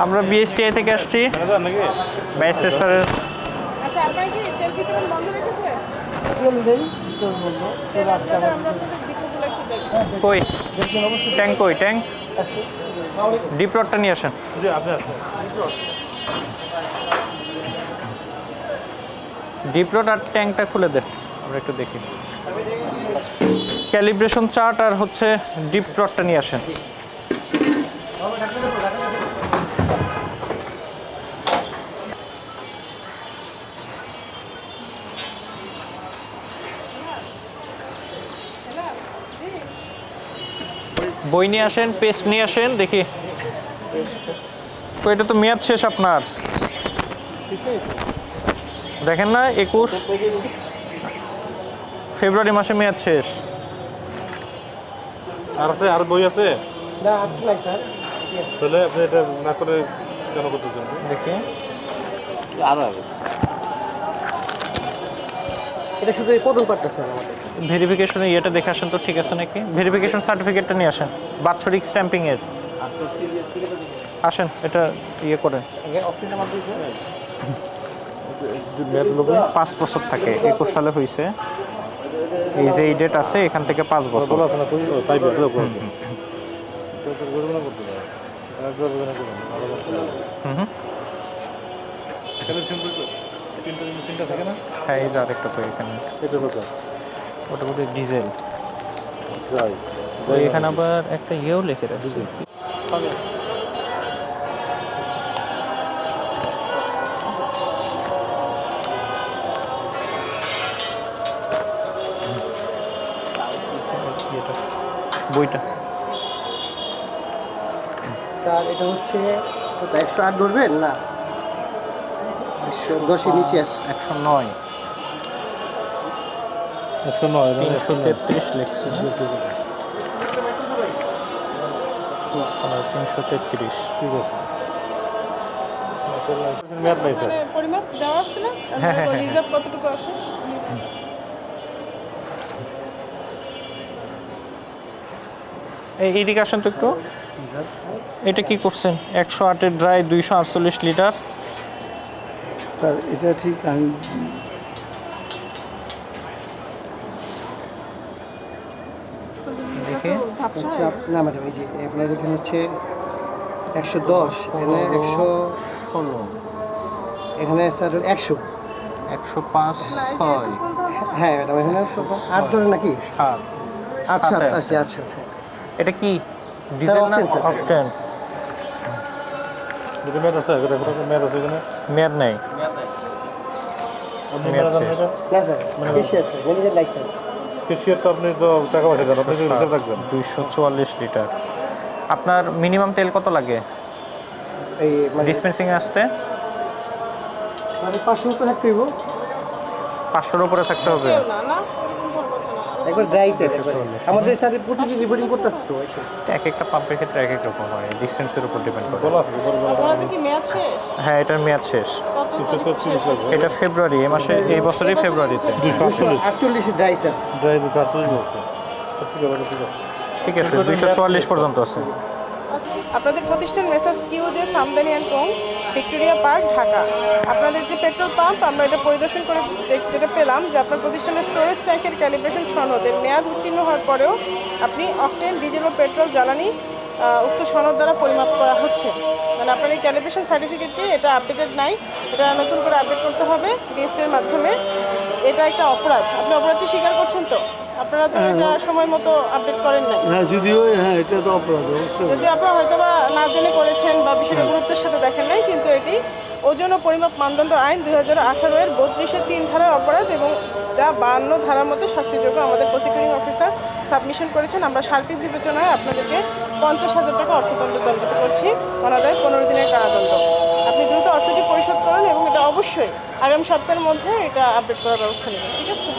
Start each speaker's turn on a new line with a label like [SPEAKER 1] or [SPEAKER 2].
[SPEAKER 1] আমরা বিএসটিআই থেকে আসছি ম্যাজিস্ট্রেট স্যারের।
[SPEAKER 2] আচ্ছা, আপনারা কি তেল বিতরণ বন্ধ রেখেছেন?
[SPEAKER 3] তেল দেই, তেল বন্ধ, তেল আজকে
[SPEAKER 2] আপনাদের
[SPEAKER 3] আবার
[SPEAKER 2] আমরা আপনাদের ডিপোগুলো একটু দেখব।
[SPEAKER 1] কই
[SPEAKER 3] দেখবেন অবশ্যই
[SPEAKER 1] ট্যাঙ্ক, কই ট্যাঙ্ক?
[SPEAKER 3] আছে।
[SPEAKER 1] ডিপ রডটা নিয়ে আসেন। ডিপ রড আর ট্যাঙ্কটা খুলে দেন, আমরা একটু দেখি। ক্যালিব্রেশন চার্ট আর হচ্ছে ডিপ রডটা নিয়ে আসেন। বই নিয়ে আসেন, পেস্ট নিয়ে আসেন, দেখি। তো এটা তো মেয়াদ শেষ আপনার, দেখেন না? 21 ফেব্রুয়ারি মাসে মেয়াদ শেষ।
[SPEAKER 4] আর আছে, আর বই আছে
[SPEAKER 3] না, আপনি নাই স্যার।
[SPEAKER 4] তাহলে আপনি এটা না করে কেন করতেছেন?
[SPEAKER 1] দেখি
[SPEAKER 4] আরো আগে
[SPEAKER 3] এটা শুধু এই প্রথম পার্টটা স্যার আমাদের।
[SPEAKER 1] ভেরিফিকেশনে ইয়েটা দেখে আসেন তো, ঠিক আছে নাকি? ভেরিফিকেশন সার্টিফিকেটটা নিয়ে আসেন, বাৎসরিক স্ট্যাম্পিং এর। আসেন, এটা ইয়ে করেন।
[SPEAKER 3] আগে অফিস নাম্বার দিবেন।
[SPEAKER 1] 5 বছর থাকে, 21 সালে হয়েছে। এই যে এই ডেট আছে, এখান থেকে 5 বছর।
[SPEAKER 4] বলা আছে না তুই তাই বের করতে
[SPEAKER 1] হুম।
[SPEAKER 4] তিনটা থাকে না,
[SPEAKER 1] হ্যাঁ, এই যে আরেকটা কই এখানে,
[SPEAKER 4] এটা কথা
[SPEAKER 1] ওটা বলে ডিজেল।
[SPEAKER 4] যাই
[SPEAKER 1] ওই এখানে আবার একটা ইয়েও লিখে রাখছে। বইটা
[SPEAKER 3] স্যার এটা হচ্ছে 108 ধরবেন না, 110 এর নিচে আছে।
[SPEAKER 1] 109 333 লিখছে। 333।
[SPEAKER 4] ঠিক আছে। মেয়াদ নাই স্যার,
[SPEAKER 2] মানে পরিমাপ দেওয়া আছে না?
[SPEAKER 1] হ্যাঁ, হ্যাঁ, হ্যাঁ।
[SPEAKER 2] রিজার্ভ কতটুকু আছে?
[SPEAKER 1] এইদিকে আসেন তো একটু। এটা কি করছেন? 108 এর ড্রাই 248 লিটার।
[SPEAKER 3] স্যার এটা ঠিক আমি
[SPEAKER 1] দেখি
[SPEAKER 2] ঝাপসা
[SPEAKER 3] হচ্ছে
[SPEAKER 2] হয়ে গেছে।
[SPEAKER 3] না ম্যাডাম, এই যে আপনার এখানে হচ্ছে 110, এখানে
[SPEAKER 1] 116
[SPEAKER 3] এখানে স্যার 100।
[SPEAKER 1] 105
[SPEAKER 2] না, এই যে
[SPEAKER 1] 6
[SPEAKER 2] এতক্ষণ ধরে
[SPEAKER 3] হ্যাঁ ম্যাডাম, এখানে 8 ধরে নাকি?
[SPEAKER 1] 7।
[SPEAKER 3] আচ্ছা
[SPEAKER 1] সাথে
[SPEAKER 3] আচ্ছা
[SPEAKER 1] আছে।
[SPEAKER 3] আচ্ছা।
[SPEAKER 1] এটা কি ডিজেল না
[SPEAKER 3] octane, স্যার।
[SPEAKER 1] অকটেন?
[SPEAKER 4] যদি মেয়াদ আছে এটা মেয়াদ আছে এখানে,
[SPEAKER 1] মেয়াদ নাই।
[SPEAKER 4] আপনি
[SPEAKER 1] মেয়াদ
[SPEAKER 4] মেয়াদ আছেন
[SPEAKER 1] শেষ।
[SPEAKER 4] এটা
[SPEAKER 3] না স্যার, বেশি আছে, ম্যানেজার লাইক স্যার।
[SPEAKER 4] কেশিয়ার তো আপনি তো টাকা পয়সা দেন, আপনি রিজার্ভ রাখবেন।
[SPEAKER 1] 244 লিটার। আপনার মিনিমাম তেল কত লাগে
[SPEAKER 3] এই মানে
[SPEAKER 1] ডিসপেন্সিং এ আসতে?
[SPEAKER 3] 500 উপরে থাকতে হইব।
[SPEAKER 1] 500-এর উপরে থাকতে হবে।
[SPEAKER 2] কেউ না, না? এরকম বড় কথা না।
[SPEAKER 3] একবার ড্রাই তেল আমাদের সাথে প্রতিদিন রিপোর্টিং করতেছে তো এসে।
[SPEAKER 1] এক একটা পাম্পের ক্ষেত্রে এক এক রকম হয়, ডিসটেন্সের উপর ডিপেন্ড করে।
[SPEAKER 4] বলা আছে বড় বড়
[SPEAKER 2] আপনাদের কি মেয়াদ শেষ?
[SPEAKER 1] হ্যাঁ, এটার মেয়াদ শেষ।
[SPEAKER 2] কত তারিখ শেষ?
[SPEAKER 1] এটা ফেব্রুয়ারি, এই মাসে, এই বছরই ফেব্রুয়ারিতে।
[SPEAKER 4] 248
[SPEAKER 3] ড্রাই স্যার।
[SPEAKER 4] ড্রাই 248 বলছে। ঠিক আছে, ঠিক আছে।
[SPEAKER 1] ঠিক আছে, 244 পর্যন্ত আছে।
[SPEAKER 2] আপনাদের প্রতিষ্ঠান messrs QJ Samdani and co, Victoria park, Dhaka. আপনাদের যে পেট্রোল পাম্প, আমরা এটা পরিদর্শন করে যেটা পেলাম যে আপনার প্রতিষ্ঠানের স্টোরেজ ট্যাঙ্কের ক্যালিব্রেশন সনদের মেয়াদ উত্তীর্ণ হওয়ার পরেও আপনি অকটেন, ডিজেল ও পেট্রোল জ্বালানি উক্ত সনদ দ্বারা পরিমাপ করা হচ্ছে। মানে আপনার এই ক্যালিব্রেশন সার্টিফিকেটটি এটা আপডেটেড নাই, এটা নতুন করে আপডেট করতে হবে ডিএসটির মাধ্যমে। এটা একটা অপরাধ, আপনি অপরাধটি স্বীকার করছেন তো? আপনারা তো এটা সময় মতো আপডেট করেন নাই।
[SPEAKER 3] হ্যাঁ যদিও, হ্যাঁ এটা তো অপরাধ অবশ্যই।
[SPEAKER 2] যদি আপনারা হয়তো বা না জেনে করেছেন বা বিষয়টা গুরুত্বের সাথে দেখেন নাই, কিন্তু এটি ওজন ও পরিমাপ মানদণ্ড আইন 2018 এর 32-3 ধারায় অপরাধ এবং যা 52 ধারার মধ্যে শাস্তিযোগ্য। আমাদের প্রসিকিউটিং অফিসার সাবমিশন করেছেন, আমরা সার্বিক বিবেচনায় আপনাদেরকে 50,000 টাকা অর্থদণ্ড দণ্ডিত করছি, অনাদায় 15 দিনের কারাদণ্ড। আপনি দ্রুত অর্থটি পরিশোধ করেন এবং এটা অবশ্যই আগামী সপ্তাহের মধ্যে এটা আপডেট করার ব্যবস্থা নেবেন, ঠিক আছে?